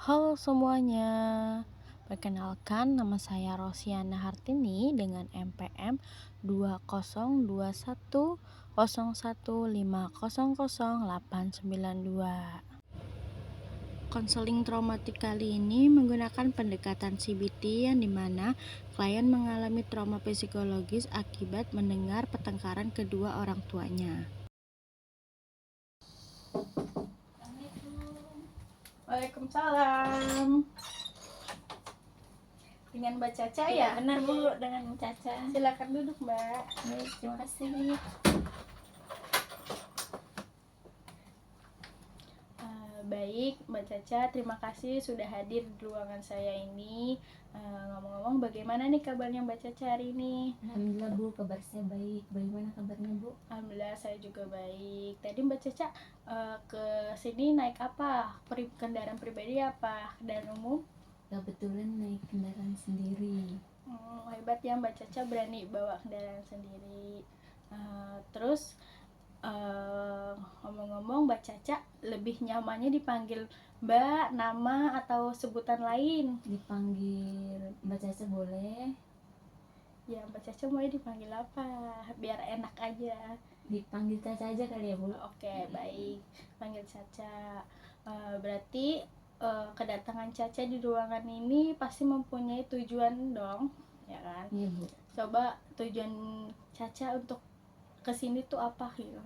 Halo semuanya, perkenalkan nama saya Rosiana Hartini dengan NPM 202101015000892. Konseling traumatik kali ini menggunakan pendekatan CBT yang dimana klien mengalami trauma psikologis akibat mendengar pertengkaran kedua orang tuanya. Waalaikumsalam. Dengan Mbak Caca ya? Benar Bu, dengan Caca. Silakan duduk Mbak. Baik, terima kasih. Baik Mbak Caca, terima kasih sudah hadir di ruangan saya ini. Ngomong-ngomong, bagaimana nih kabarnya Mbak Caca hari ini? Alhamdulillah Bu, kabar saya baik. Bagaimana kabarnya Bu? Alhamdulillah saya juga baik. Tadi Mbak Caca ke sini naik apa? Kendaraan pribadi apa? Kendaraan umum? Kebetulan naik kendaraan sendiri. Hebat ya Mbak Caca, berani bawa kendaraan sendiri. Terus ngomong-ngomong, Mbak Caca lebih nyamannya dipanggil Mbak, nama atau sebutan lain? Dipanggil Mbak Caca boleh? Ya Mbak Caca mau dipanggil apa? Biar enak aja. Dipanggil Caca aja kali ya Bu? Oke, baik, panggil Caca. Berarti kedatangan Caca di ruangan ini pasti mempunyai tujuan dong, ya kan? Iya Bu. Coba tujuan Caca untuk kesini tuh apa gitu?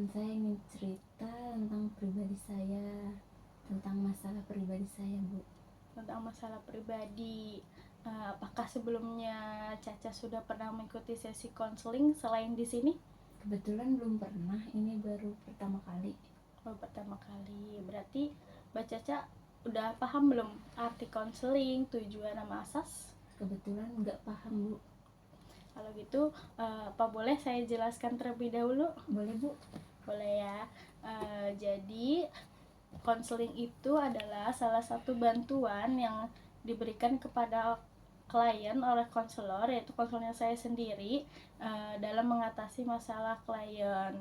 Saya ingin cerita tentang pribadi saya, tentang masalah pribadi saya Bu. Tentang masalah pribadi. Apakah sebelumnya Caca sudah pernah mengikuti sesi konseling selain di sini? Kebetulan belum pernah, ini baru pertama kali. Oh, pertama kali. Berarti Mbak Caca udah paham belum arti konseling, tujuan sama asas? Kebetulan nggak paham Bu. Kalau gitu, apa boleh saya jelaskan terlebih dahulu? Boleh Bu? Boleh ya. Jadi konseling itu adalah salah satu bantuan yang diberikan kepada klien oleh konselor, yaitu konselornya saya sendiri, dalam mengatasi masalah klien.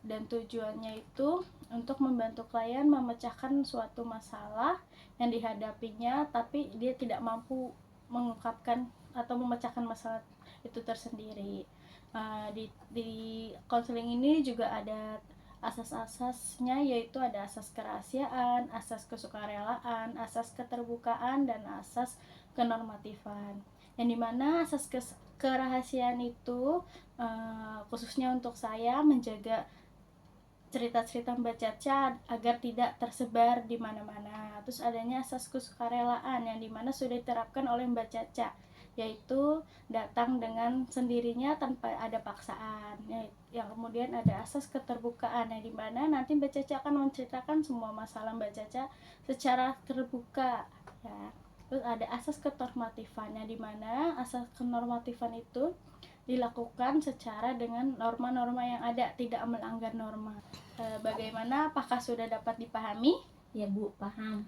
Dan tujuannya itu untuk membantu klien memecahkan suatu masalah yang dihadapinya, tapi dia tidak mampu mengungkapkan atau memecahkan masalah itu tersendiri. Di konseling ini juga ada asas-asasnya, yaitu ada asas kerahasiaan, asas kesukarelaan, asas keterbukaan, dan asas kenormatifan. Yang dimana asas kerahasiaan itu khususnya untuk saya menjaga cerita-cerita Mbak Caca agar tidak tersebar di mana-mana. Terus adanya asas kesukarelaan yang dimana sudah diterapkan oleh Mbak Caca, yaitu datang dengan sendirinya tanpa ada paksaan. Yang kemudian ada asas keterbukaan yang dimana nanti Mbak Caca akan menceritakan semua masalah Mbak Caca secara terbuka, ya. Terus ada asas kenormatifan yang dimana asas kenormatifan itu dilakukan secara dengan norma-norma yang ada, tidak melanggar norma. Bagaimana? Apakah sudah dapat dipahami? Ya Bu, paham.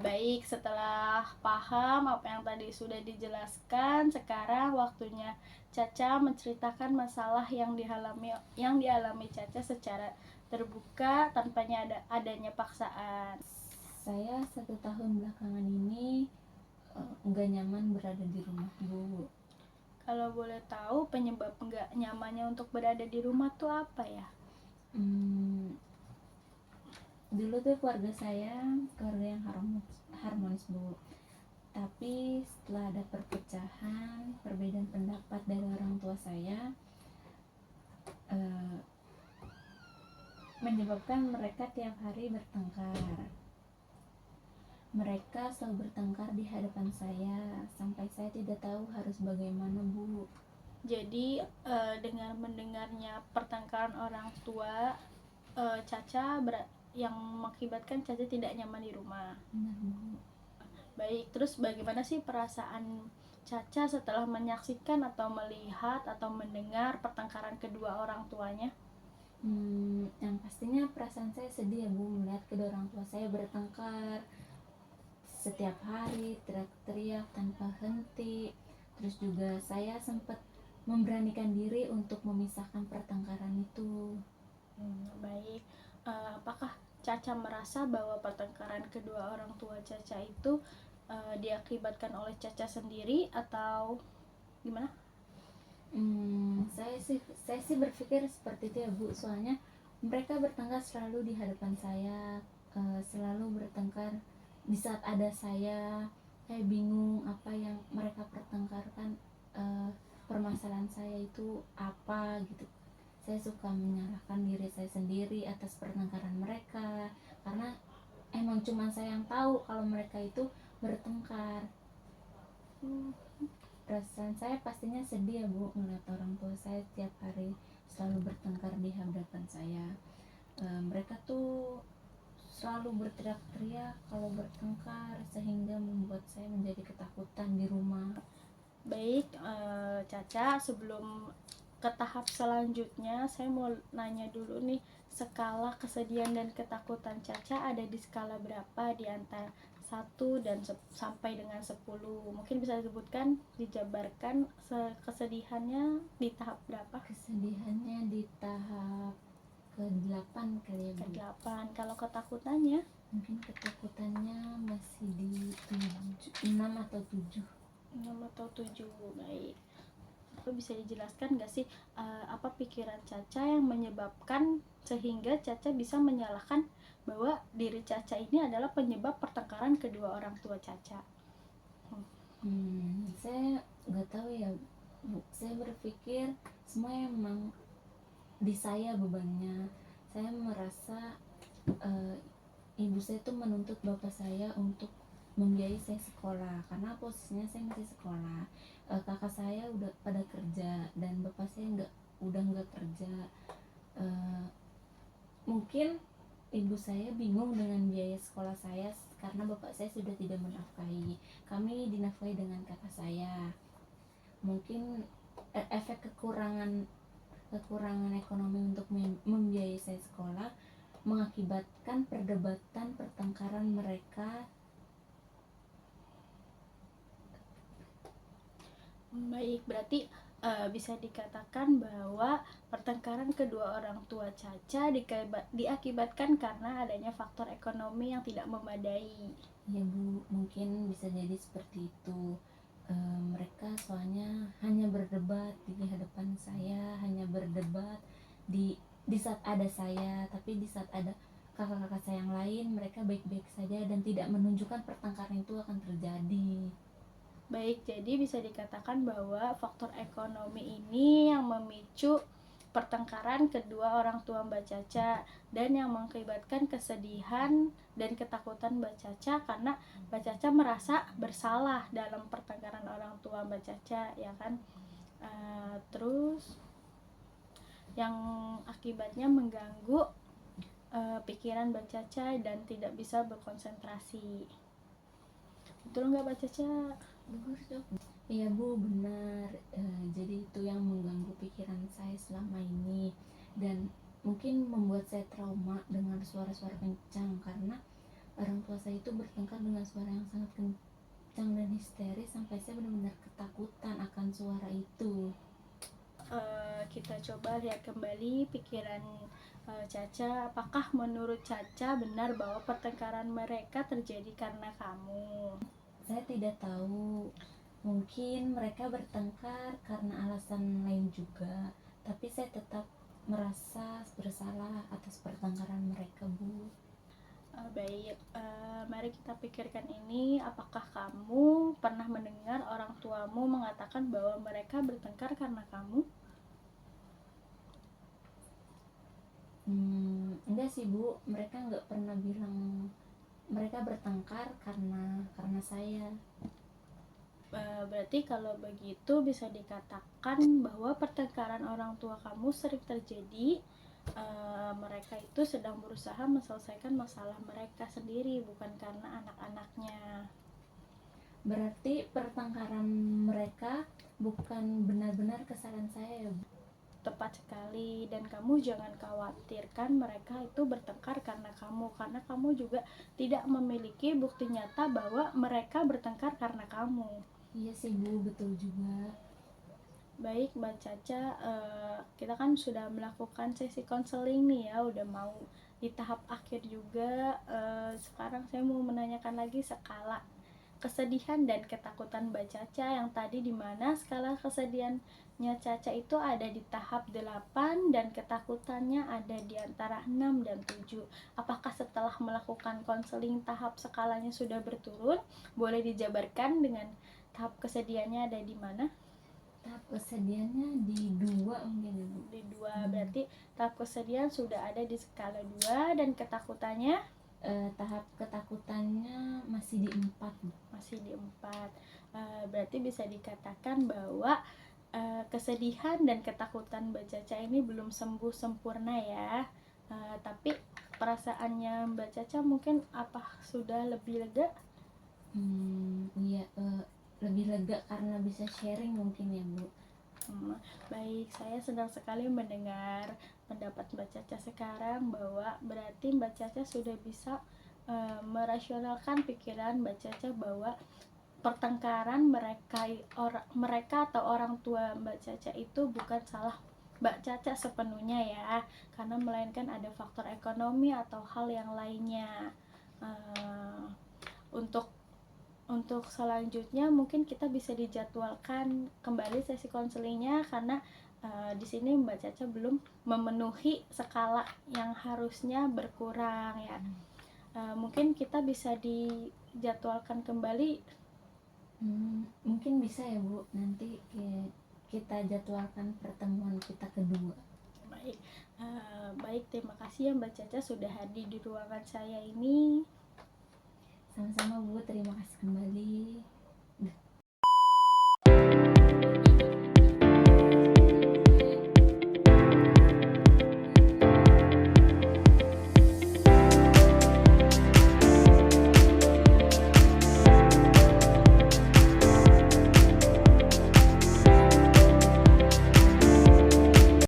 Baik, setelah paham apa yang tadi sudah dijelaskan, sekarang waktunya Caca menceritakan masalah yang dialami Caca secara terbuka tanpa adanya paksaan. Saya 1 tahun belakangan ini nggak nyaman berada di rumah Bu. Kalau boleh tahu penyebab nggak nyamannya untuk berada di rumah tuh apa ya? Dulu tuh keluarga saya keluarga yang harmonis Bu. Tapi setelah ada perpecahan, perbedaan pendapat dari orang tua saya, menyebabkan mereka tiap hari bertengkar. Mereka selalu bertengkar di hadapan saya sampai saya tidak tahu harus bagaimana Bu. Jadi dengan mendengarnya pertengkaran orang tua, Caca yang mengakibatkan Caca tidak nyaman di rumah. Benar Bu. Baik, terus bagaimana sih perasaan Caca setelah menyaksikan atau melihat atau mendengar pertengkaran kedua orang tuanya? Yang pastinya perasaan saya sedih ya Bu, melihat kedua orang tua saya bertengkar setiap hari, teriak-teriak tanpa henti. Terus juga saya sempat memberanikan diri untuk memisahkan pertengkaran itu. Baik, apakah Caca merasa bahwa pertengkaran kedua orang tua Caca itu diakibatkan oleh Caca sendiri atau gimana? Saya sih berpikir seperti itu ya Bu, soalnya mereka bertengkar selalu di hadapan saya, selalu bertengkar di saat ada saya bingung apa yang mereka pertengkarkan, permasalahan saya itu apa gitu. Saya suka menyalahkan diri saya sendiri atas pertengkaran mereka, karena emang cuma saya yang tahu kalau mereka itu bertengkar. Perasaan saya pastinya sedih ya Bu, ngeliat orang tua saya tiap hari selalu bertengkar di hadapan saya. Mereka tuh selalu berteriak-teriak kalau bertengkar, sehingga membuat saya menjadi ketakutan di rumah. Baik, Caca, sebelum ke tahap selanjutnya saya mau nanya dulu nih, skala kesedihan dan ketakutan Caca ada di skala berapa di antara 1 dan sampai dengan 10? Mungkin bisa disebutkan, dijabarkan kesedihannya di tahap berapa? Kesedihannya di tahap ke-8 kali ya Bu. Ke-8. Kalau ketakutannya? Mungkin ketakutannya masih di 6 atau 7. 6 atau 7. Baik. Apa bisa dijelaskan nggak sih apa pikiran Caca yang menyebabkan sehingga Caca bisa menyalahkan bahwa diri Caca ini adalah penyebab pertengkaran kedua orang tua Caca? Saya nggak tahu ya Bu. Saya berpikir semua emang di saya bebannya. Saya merasa ibu saya tuh menuntut bapak saya untuk membiayai saya sekolah, karena posisinya saya masih sekolah. Kakak saya udah pada kerja dan bapak saya udah nggak kerja. Mungkin ibu saya bingung dengan biaya sekolah saya karena bapak saya sudah tidak menafkahi. Kami dinafkahi dengan kakak saya. Mungkin efek kekurangan ekonomi untuk membiayai saya sekolah mengakibatkan perdebatan pertengkaran mereka. Baik, berarti bisa dikatakan bahwa pertengkaran kedua orang tua Caca diakibatkan karena adanya faktor ekonomi yang tidak memadai. Ya Bu, mungkin bisa jadi seperti itu. Mereka soalnya hanya berdebat di hadapan saya, hanya berdebat di saat ada saya, tapi di saat ada kakak-kakak saya yang lain, mereka baik-baik saja dan tidak menunjukkan pertengkaran itu akan terjadi. Baik, jadi bisa dikatakan bahwa faktor ekonomi ini yang memicu pertengkaran kedua orang tua Mbak Caca dan yang mengakibatkan kesedihan dan ketakutan Mbak Caca karena Mbak Caca merasa bersalah dalam pertengkaran orang tua Mbak Caca, ya kan? Terus yang akibatnya mengganggu pikiran Mbak Caca dan tidak bisa berkonsentrasi. Betul nggak Mbak Caca? Iya Bu, benar. Jadi itu yang mengganggu pikiran saya selama ini dan mungkin membuat saya trauma dengan suara-suara kencang, karena orang tua saya itu bertengkar dengan suara yang sangat kencang dan histeris sampai saya benar-benar ketakutan akan suara itu. Kita coba lihat kembali pikiran Caca. Apakah menurut Caca benar bahwa pertengkaran mereka terjadi karena kamu? Saya tidak tahu, mungkin mereka bertengkar karena alasan lain juga, tapi saya tetap merasa bersalah atas pertengkaran mereka Bu. Baik, mari kita pikirkan ini. Apakah kamu pernah mendengar orang tuamu mengatakan bahwa mereka bertengkar karena kamu? Enggak sih Bu, mereka nggak pernah bilang mereka bertengkar karena saya. Berarti kalau begitu bisa dikatakan bahwa pertengkaran orang tua kamu sering terjadi. Mereka itu sedang berusaha menyelesaikan masalah mereka sendiri, bukan karena anak-anaknya. Berarti pertengkaran mereka bukan benar-benar kesalahan saya ya Bu? Tepat sekali, dan kamu jangan khawatirkan mereka itu bertengkar karena kamu juga tidak memiliki bukti nyata bahwa mereka bertengkar karena kamu. Iya sih Bu, betul juga. Baik Mbak Caca, kita kan sudah melakukan sesi konseling nih ya, udah mau di tahap akhir juga. Sekarang saya mau menanyakan lagi skala kesedihan dan ketakutan Mbak Caca yang tadi, dimana skala kesedihannya Caca itu ada di tahap 8 dan ketakutannya ada di antara 6 dan 7. Apakah setelah melakukan konseling tahap skalanya sudah berturun? Boleh dijabarkan dengan tahap kesedihannya ada di mana? Tahap kesedihannya di 2 mungkin ya Bu. Di 2. Berarti tahap kesedihan sudah ada di skala 2 dan ketakutannya Tahap ketakutannya masih di 4 Bu. masih di 4. Berarti bisa dikatakan bahwa kesedihan dan ketakutan Mbak Caca ini belum sembuh sempurna ya. Tapi perasaannya Mbak Caca mungkin apa sudah lebih lega? Iya, lebih lega karena bisa sharing mungkin ya Bu. Baik, saya senang sekali mendengar pendapat Mbak Caca sekarang, bahwa berarti Mbak Caca sudah bisa merasionalkan pikiran Mbak Caca bahwa pertengkaran mereka atau orang tua Mbak Caca itu bukan salah Mbak Caca sepenuhnya ya, karena melainkan ada faktor ekonomi atau hal yang lainnya. Untuk selanjutnya mungkin kita bisa dijadwalkan kembali sesi konselingnya, karena di sini Mbak Caca belum memenuhi skala yang harusnya berkurang ya. Mungkin kita bisa dijadwalkan kembali. Mungkin bisa ya Bu, nanti kita jadwalkan pertemuan kita kedua. Baik, terima kasih ya Mbak Caca sudah hadir di ruangan saya ini. Sama-sama Bu, terima kasih kembali.